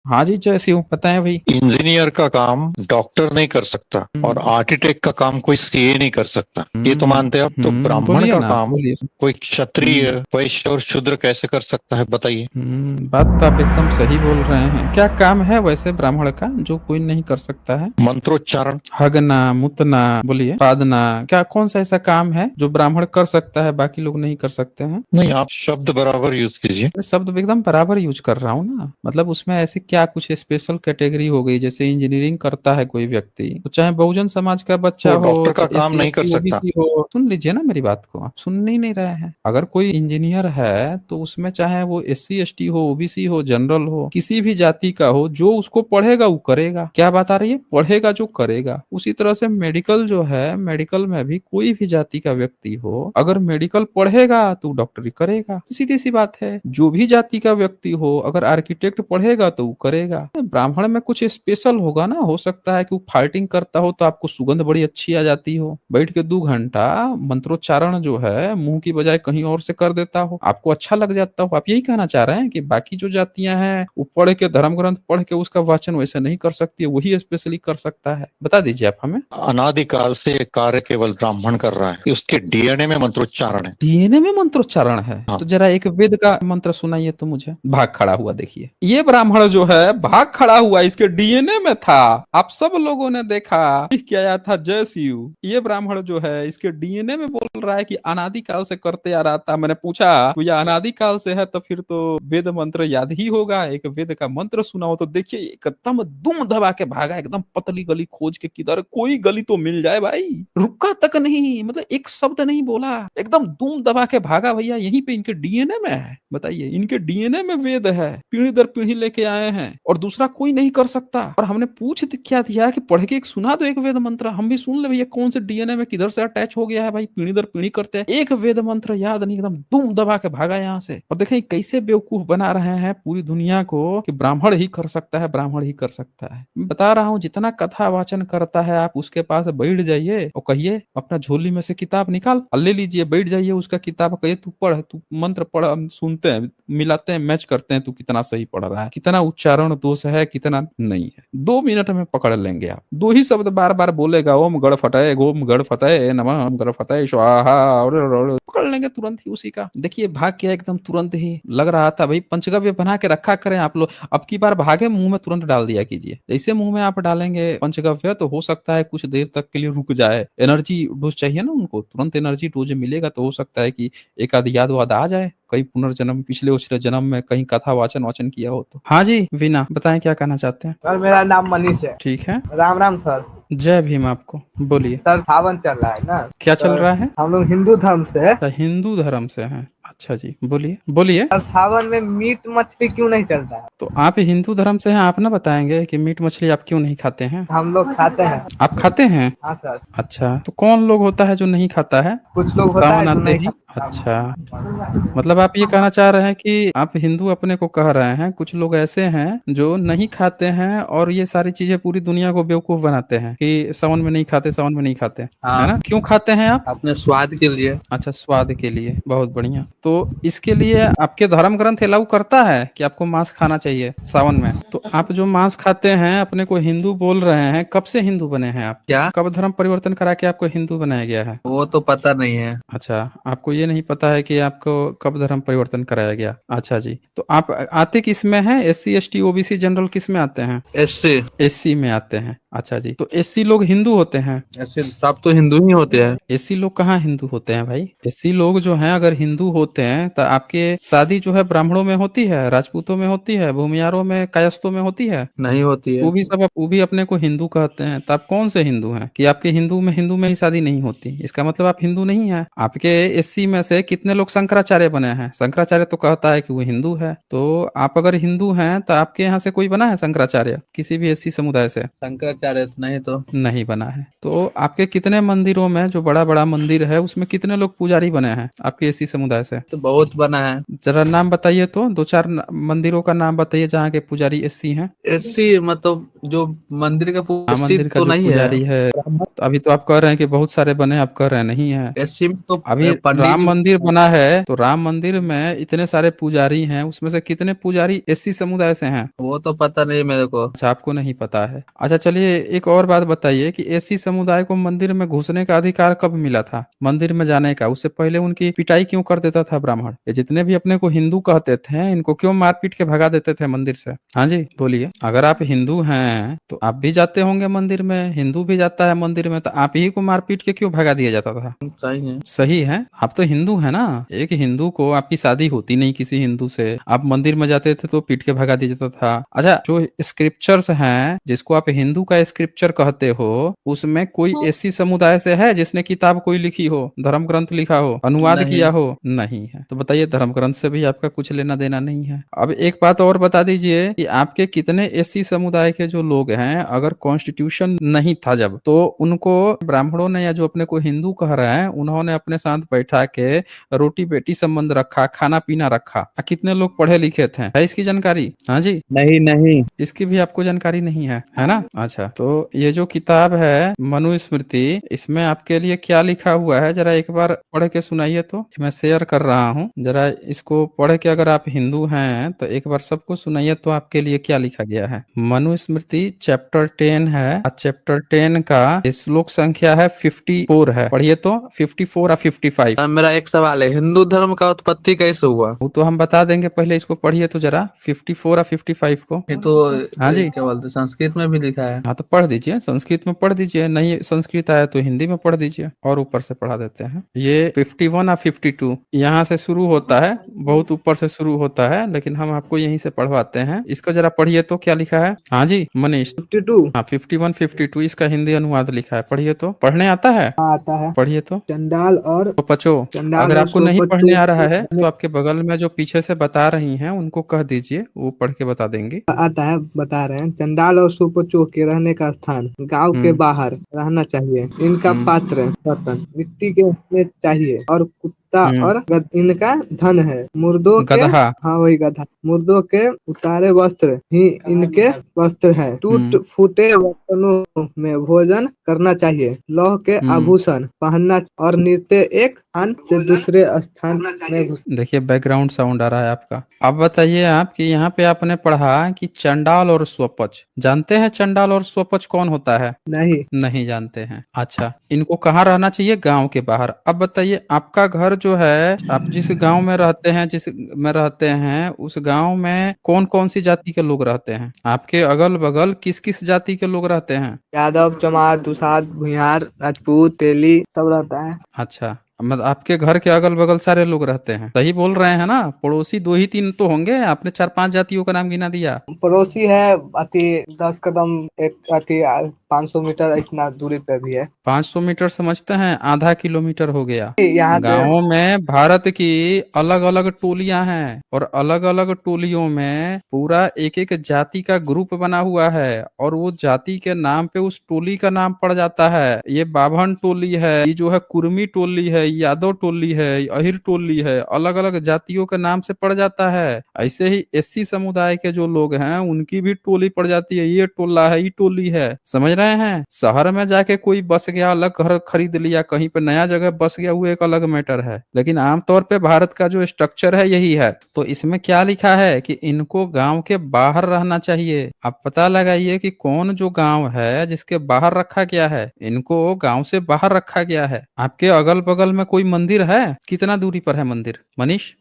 हाँ जी, जैसी हूँ, बताएं भाई। इंजीनियर का काम डॉक्टर नहीं कर सकता और हम्म। आर्किटेक्ट का काम कोई सीए नहीं कर सकता, ये तो मानते हैं आप। तो ब्राह्मण बोलिए का ना, काम बोलिए। कोई हम्म। क्षत्रिय, वैश्य और शूद्र कैसे कर सकता है, बताइए। बात तो आप एकदम सही बोल रहे हैं। क्या काम है वैसे ब्राह्मण का जो कोई नहीं कर सकता है? मंत्रोच्चारण। हगना, मुतना, बोलिए, पादना, क्या कौन सा ऐसा काम है जो ब्राह्मण कर सकता है बाकी लोग नहीं कर सकते हैं? नहीं, आप शब्द बराबर यूज कीजिए। मैं शब्द एकदम बराबर यूज कर रहा हूँ ना। मतलब उसमें ऐसे क्या कुछ स्पेशल कैटेगरी हो गई? जैसे इंजीनियरिंग करता है कोई व्यक्ति, तो चाहे बहुजन समाज का बच्चा वो हो, डॉक्टर का चाहे एस काम सी एस नहीं कर टी सकता। ओबीसी हो। सुन लीजिए ना मेरी बात को, आप सुन ही नहीं रहे हैं। अगर कोई इंजीनियर है तो उसमें चाहे वो एस सी एस टी हो, ओबीसी हो, जनरल हो, किसी भी जाति का हो, जो उसको पढ़ेगा वो करेगा। क्या बात आ रही है? पढ़ेगा जो करेगा। उसी तरह से मेडिकल जो है, मेडिकल में भी कोई भी जाति का व्यक्ति हो, अगर मेडिकल पढ़ेगा तो डॉक्टरी करेगा। तो सीधी सी बात है, जो भी जाति का व्यक्ति हो, अगर आर्किटेक्ट पढ़ेगा तो वो करेगा। ब्राह्मण में कुछ स्पेशल होगा ना, हो सकता है कि वो फाइटिंग करता हो तो आपको सुगंध बड़ी अच्छी आ जाती हो, बैठ के 2 घंटा मंत्रोच्चारण जो है मुंह की बजाय कहीं और से कर देता हो, आपको अच्छा लग जाता हो। आप यही कहना चाह रहे हैं कि बाकी जो जातियां हैं वो पढ़ के, धर्म ग्रंथ पढ़ के उसका वाचन वैसे नहीं कर सकती है, वही स्पेशली कर सकता है? बता दीजिए आप हमें। अनादिकाल से ये कार्य केवल ब्राह्मण कर रहा है, उसके डीएनए में मंत्रोच्चारण है। डीएनए में मंत्रोच्चारण है? हाँ। तो जरा एक वेद का मंत्र सुनाइए तो मुझे। भाग खड़ा हुआ, देखिए ये ब्राह्मण जो है भाग खड़ा हुआ, इसके डीएनए में था। आप सब लोगों ने देखा, लिख के आया था जय शिव। ये ब्राह्मण जो है इसके डीएनए में बोल रहा है कि अनादिकाल से करते आ रहा था। मैंने पूछा तो ये अनादिकाल से है, तो फिर तो वेद मंत्र याद ही होगा। एक वेद का मंत्र सुनाओ तो देखिए, एकदम दुम दबा के भागा, एकदम पतली गली खोज के, किधर कोई गली तो मिल जाए भाई। रुका तक नहीं, मतलब एक शब्द नहीं बोला, एकदम दुम दबा के भागा। भैया यहीं पे इनके डीएनए में है। बताइए, इनके डीएनए में वेद है, पीढ़ी दर पीढ़ी लेके आए हैं, और दूसरा कोई नहीं कर सकता। और हमने पूछ क्या दिया कि पढ़ के एक सुना दो, एक वेद मंत्र हम भी सुन ले भैया, कौन से डीएनए में किधर से अटैच हो गया है भाई, पीढ़ी दर पीढ़ी करते हैं, एक वेद मंत्र याद नहीं, एकदम दुम दबा के भागा यहाँ से। और देखें कैसे बेवकूफ बना रहे हैं पूरी दुनिया को कि ब्राह्मण ही कर सकता है, ब्राह्मण ही कर सकता है। मैं बता रहा हूँ, जितना कथा वाचन करता है आप उसके पास बैठ जाइए और कहिए अपना झोली में से किताब निकाल और ले लीजिए, बैठ जाइए उसका किताब, कहिए तू पढ़, तू मंत्र पढ़, हम सुनते हैं, मिलाते हैं, मैच करते हैं, तू कितना सही पढ़ रहा है, कितना उच्चारण दोष है, कितना नहीं है। 2 मिनट में पकड़ लेंगे आप। दो ही शब्द बार बार बोलेगा, ओम गण फटाए, ओम गण फटाए नमः, ओम गण फटाए स्वाहा, और पकड़ लेंगे तुरंत ही उसी का। देखिए भाग गया एकदम तुरंत ही। लग रहा था भाई पंचगव्य बना के रखा करें आप लोग, अब की बार भागे मुंह में तुरंत डाल दिया कीजिए। जैसे मुंह में आप डालेंगे पंचगव्य तो हो सकता है कुछ देर तक के लिए रुक जाए, एनर्जी डोज चाहिए ना उनको, तुरंत एनर्जी डोज मिलेगा तो हो सकता है कि एक आध याद वाद आ जाए, कहीं पुनर्जन्म, पिछले उछले जन्म में कहीं कथा वाचन वाचन किया हो तो। हाँ जी वीना, बताएं क्या कहना चाहते हैं? सर मेरा नाम मनीष है। ठीक है। राम राम सर। जय भीम आपको, बोलिए। सर सावन चल रहा है ना क्या चल सर, रहा है? हम लोग हिंदू धर्म से है। अच्छा, हिंदू धर्म से हैं। अच्छा जी, बोलिए बोलिए। सर सावन में मीट मछली क्यों नहीं चलता है? तो आप हिंदू धर्म से हैं, आप ना बताएंगे कि मीट मछली आप क्यों नहीं खाते हैं? हम लोग खाते हैं। आप खाते हैं? हाँ सर। अच्छा, तो कौन लोग होता है जो नहीं खाता है कुछ लोग होता सावन है जो आते नहीं ही? अच्छा, खाता। मतलब आप ये कहना चाह रहे हैं कि आप हिंदू अपने को कह रहे हैं, कुछ लोग ऐसे हैं जो नहीं खाते हैं और ये सारी चीजें पूरी दुनिया को बेवकूफ बनाते हैं कि सावन में नहीं खाते, सावन में नहीं खाते, है हाँ, ना? क्यों खाते हैं आप? अपने स्वाद के लिए। अच्छा, स्वाद के लिए, बहुत बढ़िया। तो इसके लिए आपके धर्म ग्रंथ अलाउ करता है कि आपको मांस खाना चाहिए सावन में? तो आप जो मांस खाते हैं, अपने को हिंदू बोल रहे हैं, कब से हिंदू बने हैं आप? क्या? कब धर्म परिवर्तन करा के आपको हिंदू बनाया गया है? वो तो पता नहीं है। अच्छा, आपको ये नहीं पता है कि आपको कब धर्म परिवर्तन कराया गया? अच्छा जी, तो आप आते किस में हैं? एससी एसटी ओबीसी जनरल किस में आते हैं? ऐसे एससी में आते हैं। अच्छा जी, तो एससी लोग हिंदू होते हैं? ऐसे सब तो हिंदू ही होते हैं। एससी लोग कहाँ हिंदू होते हैं भाई? एससी लोग जो हैं अगर हिंदू होते हैं तो आपके शादी जो है ब्राह्मणों में होती है, राजपूतों में होती है, भूमियारों में, कायस्थों में होती है? नहीं होती है। वो भी अपने को हिंदू कहते हैं। तो आप कौन से हिंदू हैं कि आपके हिंदू में ही शादी नहीं होती? इसका मतलब आप हिंदू नहीं हैं। आपके एससी में से कितने लोग शंकराचार्य बने हैं? शंकराचार्य तो कहता है कि वो हिंदू है। तो आप अगर हिंदू हैं तो आपके यहाँ से कोई बना है शंकराचार्य किसी भी एससी समुदाय से? शंकराचार्य तो नहीं तो। नहीं बना है। तो आपके कितने मंदिरों में, जो बड़ा बड़ा मंदिर है उसमें कितने लोग पुजारी बने हैं आपके एससी समुदाय से? तो बहुत बना है। जरा नाम बताइए तो, दो चार मंदिरों का नाम बताइए जहाँ के पुजारी एससी हैं। एससी मतलब जो मंदिर का हाँ, एससी मंदिर का तो जो नहीं है। पुजारी है, तो अभी तो आप कह रहे हैं कि बहुत सारे बने, आप कह रहे हैं नहीं है। एससी में तो अभी पंडित राम जी। मंदिर बना है, तो राम मंदिर में इतने सारे पुजारी हैं, उसमें से कितने पुजारी एससी समुदाय से हैं? वो तो पता नहीं मेरे को। अच्छा, आपको नहीं पता है। अच्छा चलिए, एक और बात बताइए कि एससी समुदाय को मंदिर में घुसने का अधिकार कब मिला था, मंदिर में जाने का? उससे पहले उनकी पिटाई क्यों कर देता था ब्राह्मण? ये जितने भी अपने को हिंदू कहते थे, इनको क्यों मार पीट के भगा देते थे मंदिर से? हाँ जी बोलिए। अगर आप हिंदू हैं तो आप भी जाते होंगे मंदिर में, हिंदू भी जाता है मंदिर में, तो आप ही को मार पीट के क्यों भगा दिया जाता था? सही है। सही है, आप तो हिंदू है ना। एक हिंदू को, आपकी शादी होती नहीं किसी हिंदू से, आप मंदिर में जाते थे तो पीट के भगा दिया जाता था। अच्छा, जो स्क्रिप्चर्स हैं, जिसको आप हिंदू का स्क्रिप्चर कहते हो, उसमें कोई एससी समुदाय से है जिसने किताब कोई लिखी हो, धर्म ग्रंथ लिखा हो, अनुवाद नहीं। किया हो? नहीं है। तो बताइए, धर्म ग्रंथ से भी आपका कुछ लेना देना नहीं है। अब एक बात और बता दीजिए कि आपके कितने एससी समुदाय के जो लोग हैं, अगर कॉन्स्टिट्यूशन नहीं था जब, तो उनको ब्राह्मणों ने, या जो अपने को हिंदू कह रहे हैं, उन्होंने अपने साथ बैठा के रोटी बेटी संबंध रखा, खाना पीना रखा। कितने लोग पढ़े लिखे थे, है इसकी जानकारी? हाँ जी। नहीं इसकी भी आपको जानकारी नहीं है ना? अच्छा, तो ये जो किताब है मनुस्मृति, इसमें आपके लिए क्या लिखा हुआ है, जरा एक बार पढ़ के सुनाइए तो। मैं शेयर कर रहा हूँ, जरा इसको पढ़ के, अगर आप हिंदू हैं तो एक बार सबको सुनाइए तो आपके लिए क्या लिखा गया है। मनुस्मृति चैप्टर 10 है, चैप्टर 10 का श्लोक संख्या है 54 है, पढ़िए तो। 54 और 55। मेरा एक सवाल है, हिंदू धर्म का उत्पत्ति कैसे हुआ? वो तो हम बता देंगे, पहले इसको पढ़िए तो जरा, 54 और 55 को। ये तो हाँ जी। क्या बोलते हैं, संस्कृत में भी लिखा है। हाँ तो पढ़ दीजिए, संस्कृत में पढ़ दीजिए, नहीं संस्कृत आया तो हिंदी में पढ़ दीजिए, और ऊपर से पढ़ा देते हैं। ये 51 और 52 यहाँ से शुरू होता है, बहुत ऊपर से शुरू होता है, लेकिन हम आपको यहीं से पढ़वाते हैं। इसको जरा पढ़िए तो, क्या लिखा है? हाँ जी मनीष। 52। हाँ, 51 52 इसका हिंदी अनुवाद लिखा है, पढ़िए तो। पढ़ने आता है? आता है। पढ़िए तो। चंडाल और तो पचो, चंडाल अगर और आपको नहीं सोपच पढ़ने आ रहा है तो आपके बगल में जो पीछे से बता रही हैं उनको कह दीजिए, वो पढ़ के बता देंगे। आता है, बता रहे हैं। चंडाल और सुपचो के रहने का स्थान गांव के बाहर रहना चाहिए। इनका पात्र बर्तन मिट्टी के होने चाहिए और कुत्ता और इनका धन है। मुर्दों के, गधा। हाँ वही गधा, मुर्दों के उतारे वस्त्र ही इनके वस्त्र है। टूट फूटे बर्तनों में भोजन करना चाहिए। लौह के आभूषण पहनना और नृत्य एक स्थान से दूसरे स्थान में घुस। देखिए बैकग्राउंड साउंड आ रहा है आपका। अब बताइए आप कि यहाँ पे आपने पढ़ा कि चंडाल और स्वपच, जानते हैं चंडाल और स्वपच कौन होता है? नहीं नहीं जानते हैं। अच्छा, इनको कहाँ रहना चाहिए? गांव के बाहर। अब बताइए, आपका घर जो है, आप जिस गांव में रहते हैं, जिस में रहते हैं, उस गांव में कौन कौन सी जाति के लोग रहते हैं? आपके अगल बगल किस किस जाति के लोग रहते हैं? यादव, चमार, दुसाध, भुयार, राजपूत, तेली सब रहता है। अच्छा, मतलब आपके घर के अगल बगल सारे लोग रहते हैं, सही बोल रहे हैं ना? पड़ोसी दो ही तीन तो होंगे, आपने 4-5 जातियों का नाम गिना दिया। पड़ोसी है अति 10 कदम, एक अति 500 मीटर इतना दूरी पे भी है। 500 मीटर समझते हैं, आधा किलोमीटर हो गया। यहाँ से गांवों में भारत की अलग अलग टोलियां हैं, और अलग अलग टोलियों में पूरा एक एक जाति का ग्रुप बना हुआ है, और वो जाति के नाम पे उस टोली का नाम पड़ जाता है। ये बाभन टोली है, ये जो है कुर्मी टोली है, यादव टोली है, अहिर टोली है, अलग अलग जातियों के नाम से पड़ जाता है। ऐसे ही एससी समुदाय के जो लोग हैं, उनकी भी टोली पड़ जाती है, ये टोला है, ये टोली है। समझ रहे हैं? शहर में जाके कोई बस गया, अलग घर खरीद लिया, कहीं पे नया जगह बस गया, वो एक अलग मैटर है, लेकिन आमतौर पे भारत का जो स्ट्रक्चर है यही है। तो इसमें क्या लिखा है कि इनको गांव के बाहर रहना चाहिए। आप पता लगाइए कि कौन जो गांव है जिसके बाहर रखा गया है, इनको गांव से बाहर रखा गया है। आपके अगल बगल में कोई मंदिर है? कितना दूरी पर है मंदिर मनीष,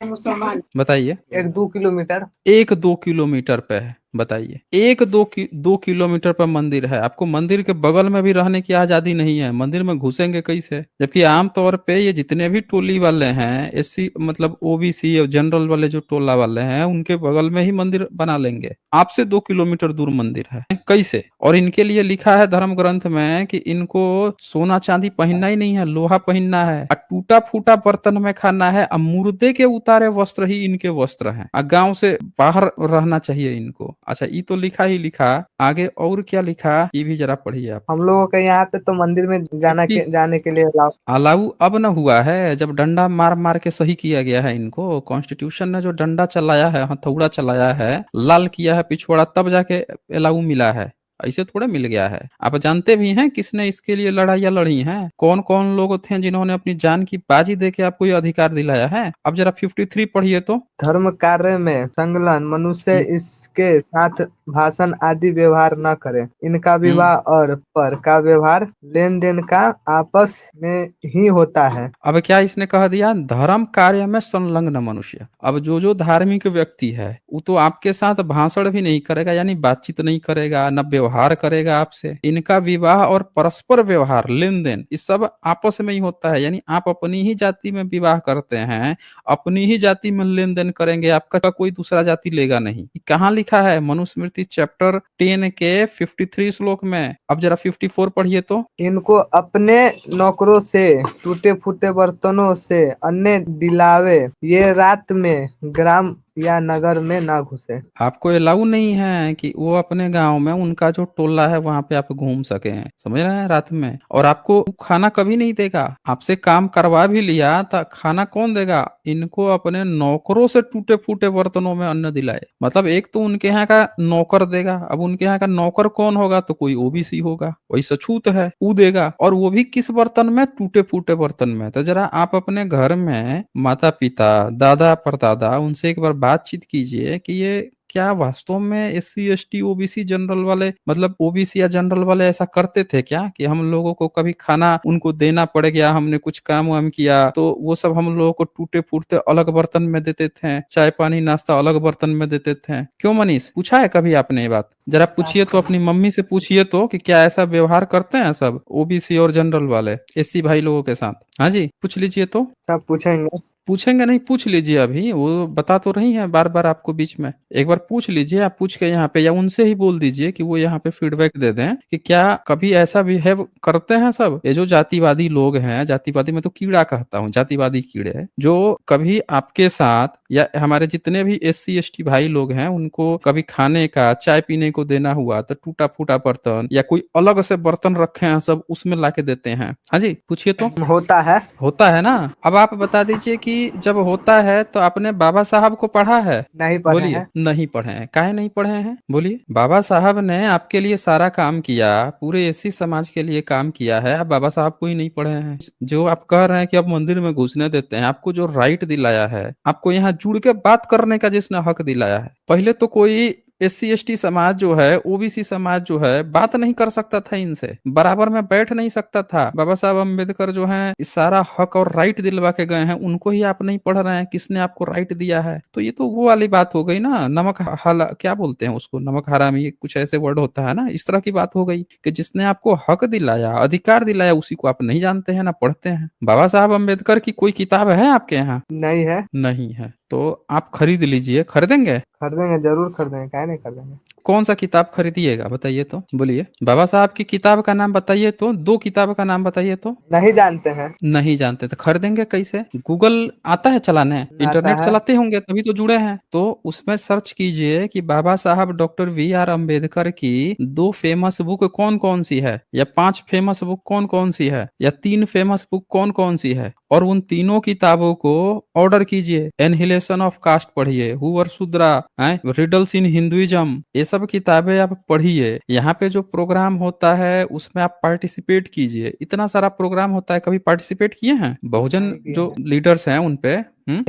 बताइए? 1-2 किलोमीटर। 1-2 किलोमीटर पे है, बताइए? 1-2 किलोमीटर पर मंदिर है, आपको मंदिर के बगल में भी रहने की आजादी नहीं है। मंदिर में घुसेंगे कैसे? जबकि आमतौर पे ये जितने भी टोली वाले हैं, एससी मतलब ओबीसी और जनरल वाले जो टोला वाले हैं, उनके बगल में ही मंदिर बना लेंगे। आपसे 2 किलोमीटर दूर मंदिर है, कैसे? और इनके लिए लिखा है धर्म ग्रंथ में कि इनको सोना चांदी पहनना ही नहीं है, लोहा पहनना है, और टूटा फूटा बर्तन में खाना है, और मुर्दे के उतारे वस्त्र ही इनके वस्त्र हैं, और गांव से बाहर रहना चाहिए इनको। अच्छा, ये तो लिखा ही लिखा, आगे और क्या लिखा ये भी जरा पढ़िए आप। हम लोगों के यहाँ पे तो मंदिर में जाने के लिए अलाउ। अलाउ अब न हुआ है, जब डंडा मार मार के सही किया गया है इनको, कॉन्स्टिट्यूशन ने जो डंडा चलाया है, हथौड़ा चलाया है, लाल किया है पिछवाड़ा, तब जाके अलाउ मिला है, ऐसे थोड़ा मिल गया है। आप जानते भी हैं किसने इसके लिए लड़ाइयाँ लड़ी हैं, कौन कौन लोग थे जिन्होंने अपनी जान की बाजी देके आपको ये अधिकार दिलाया है। अब जरा 53 पढ़िए तो। धर्म कार्य में संलग्न मनुष्य इसके साथ भाषण आदि व्यवहार न करे। इनका विवाह और पर का व्यवहार लेन देन का आपस में ही होता है। अब क्या इसने कह दिया, धर्म कार्य में संलग्न मनुष्य। अब जो धार्मिक व्यक्ति है वो तो आपके साथ भाषण भी नहीं करेगा, यानी बातचीत नहीं करेगा, न व्यवहार करेगा आपसे। इनका विवाह और परस्पर व्यवहार, लेन देन, ये सब आपस में ही होता है। यानी आप अपनी ही जाति में विवाह करते हैं, अपनी ही जाति में लेन देन करेंगे, आपका कोई दूसरा जाति लेगा नहीं। कहाँ लिखा है, मनुस्मृति चैप्टर 10 के 53 श्लोक में। अब जरा 54 पढ़िए तो। इनको अपने नौकरों से टूटे फूटे बर्तनों से अन्न दिलावे, ये रात में ग्राम या नगर में ना घुसे। आपको अलाउ नहीं है कि वो अपने गांव में, उनका जो टोला है वहां पे आप घूम सके, समझ रहे हैं, रात में। और आपको खाना कभी नहीं देगा, आपसे काम करवा भी लिया तो खाना कौन देगा, इनको अपने नौकरों से टूटे फूटे बर्तनों में अन्न दिलाए। मतलब एक तो उनके यहाँ का नौकर देगा, अब उनके यहाँ का नौकर कौन होगा, तो कोई ओबीसी होगा, वही सछूत है, वो देगा। और वो भी किस बर्तन में, टूटे फूटे बर्तन में। तो जरा आप अपने घर में माता पिता, दादा परदादा, उनसे एक बार बातचीत कीजिए कि ये क्या वास्तव में SC ST OBC जनरल वाले, मतलब OBC या जनरल वाले ऐसा करते थे क्या कि हम लोगों को कभी खाना उनको देना पड़ गया, हमने कुछ काम वाम किया तो वो सब हम लोगों को टूटे फूटते अलग बर्तन में देते थे, चाय पानी नाश्ता अलग बर्तन में देते थे। क्यों मनीष, पूछा है कभी आपने ये बात? जरा पूछिए तो, अपनी मम्मी से पूछिए तो कि क्या ऐसा व्यवहार करते हैं सब OBC और जनरल वाले SC भाई लोगों के साथ। हाँ जी, पूछ लीजिए तो। सब पूछेंगे। पूछेंगे नहीं, पूछ लीजिए, अभी वो बता तो रही है बार बार आपको बीच में। एक बार पूछ लीजिए, आप पूछ के यहाँ पे, या उनसे ही बोल दीजिए कि वो यहाँ पे फीडबैक दे दें कि क्या कभी ऐसा बिहेव करते हैं सब ये जो जातिवादी लोग हैं। जातिवादी में तो कीड़ा कहता हूँ, जातिवादी कीड़े, जो कभी आपके साथ या हमारे जितने भी SC ST भाई लोग हैं उनको कभी खाने का, चाय पीने को देना हुआ तो टूटा फूटा बर्तन या कोई अलग से बर्तन रखे हैं सब, उसमें लाके देते हैं। हाँ जी, पूछिए तो। होता है ना। अब आप बता दीजिए कि जब होता है तो आपने बाबा साहब को पढ़ा है? नहीं पढ़े बोलिए। हैं। नहीं पढ़े हैं, काहे नहीं पढ़े हैं, बोलिए। बाबा साहब ने आपके लिए सारा काम किया, पूरे SC समाज के लिए काम किया है, आप बाबा साहब को ही नहीं पढ़े हैं। जो आप कह रहे हैं कि अब मंदिर में घुसने देते हैं, आपको जो राइट दिलाया है, आपको यहाँ जुड़ के बात करने का जिसने हक दिलाया है, पहले तो कोई SC ST समाज जो है, OBC समाज जो है, बात नहीं कर सकता था इनसे, बराबर में बैठ नहीं सकता था। बाबा साहब अम्बेडकर जो हैं इस सारा हक और राइट दिलवा के गए हैं, उनको ही आप नहीं पढ़ रहे हैं, किसने आपको राइट दिया है? तो ये तो वो वाली बात हो गई ना, नमक हला, क्या बोलते हैं उसको, नमक हरामी, ये कुछ ऐसे वर्ड होता है ना, इस तरह की बात हो गई कि जिसने आपको हक दिलाया, अधिकार दिलाया, उसी को आप नहीं जानते हैं ना पढ़ते हैं। बाबा साहब अम्बेडकर की कोई किताब है आपके यहाँ? नहीं है। नहीं है तो आप खरीद लीजिए। खरीदेंगे? खरीदेंगे, जरूर खरीदेंगे, काहे नहीं खरीदेंगे। कौन सा किताब खरीदिएगा बताइए तो, बोलिए। बाबा साहब की किताब का नाम बताइए तो, 2 किताब का नाम बताइए तो। नहीं जानते हैं। नहीं जानते तो खरीदेंगे कैसे? गूगल आता है चलाने? इंटरनेट है। चलाते होंगे तभी तो जुड़े हैं। तो उसमें सर्च कीजिए कि बाबा साहब डॉक्टर VR अम्बेडकर की 2 फेमस बुक कौन कौन सी है, या 5 फेमस बुक कौन कौन सी है, या 3 फेमस बुक कौन कौन सी है, और उन तीनों किताबों को ऑर्डर कीजिए। एनहिलेशन ऑफ कास्ट पढ़िए, who are Shudra, riddles in Hinduism, ये सब किताबें आप पढ़िए। यहाँ पे जो प्रोग्राम होता है उसमें आप पार्टिसिपेट कीजिए। इतना सारा प्रोग्राम होता है, कभी पार्टिसिपेट किए हैं? बहुजन जो लीडर्स हैं उन पे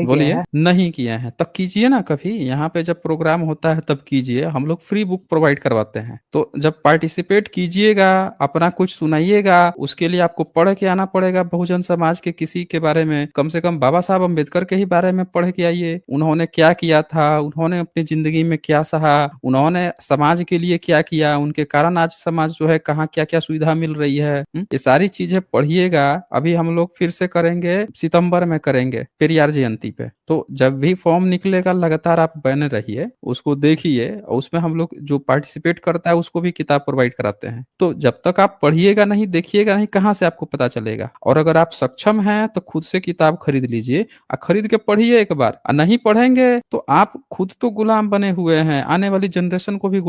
बोलिए। नहीं किए हैं, तब कीजिए ना कभी। यहाँ पे जब प्रोग्राम होता है तब कीजिए, हम लोग फ्री बुक प्रोवाइड करवाते हैं। तो जब पार्टिसिपेट कीजिएगा, अपना कुछ सुनाइएगा, उसके लिए आपको पढ़ के आना पड़ेगा बहुजन समाज के किसी के बारे में, कम से कम बाबा साहब अम्बेडकर के ही बारे में पढ़ के आइए। उन्होंने क्या किया था, उन्होंने अपनी जिंदगी में क्या सहा, उन्होंने समाज के लिए क्या किया, उनके कारण आज समाज जो है कहाँ क्या क्या सुविधा मिल रही है, ये सारी चीजें पढ़िएगा। अभी हम लोग फिर से करेंगे, सितंबर में करेंगे पेरियार जयंती पे। तो जब भी फॉर्म निकलेगा लगातार आप बने रहिए, उसको देखिए, और उसमें हम लोग जो पार्टिसिपेट करता है उसको भी किताब प्रोवाइड कराते हैं। तो जब तक आप पढ़िएगा नहीं, देखिएगा नहीं, कहाँ से आपको पता चलेगा? और अगर आप सक्षम हैं तो खुद से किताब खरीद लीजिए, और खरीद के पढ़िए एक बार। नहीं पढ़ेंगे तो आप खुद तो गुलाम बने हुए हैं, आने वाली जनरेशन को भी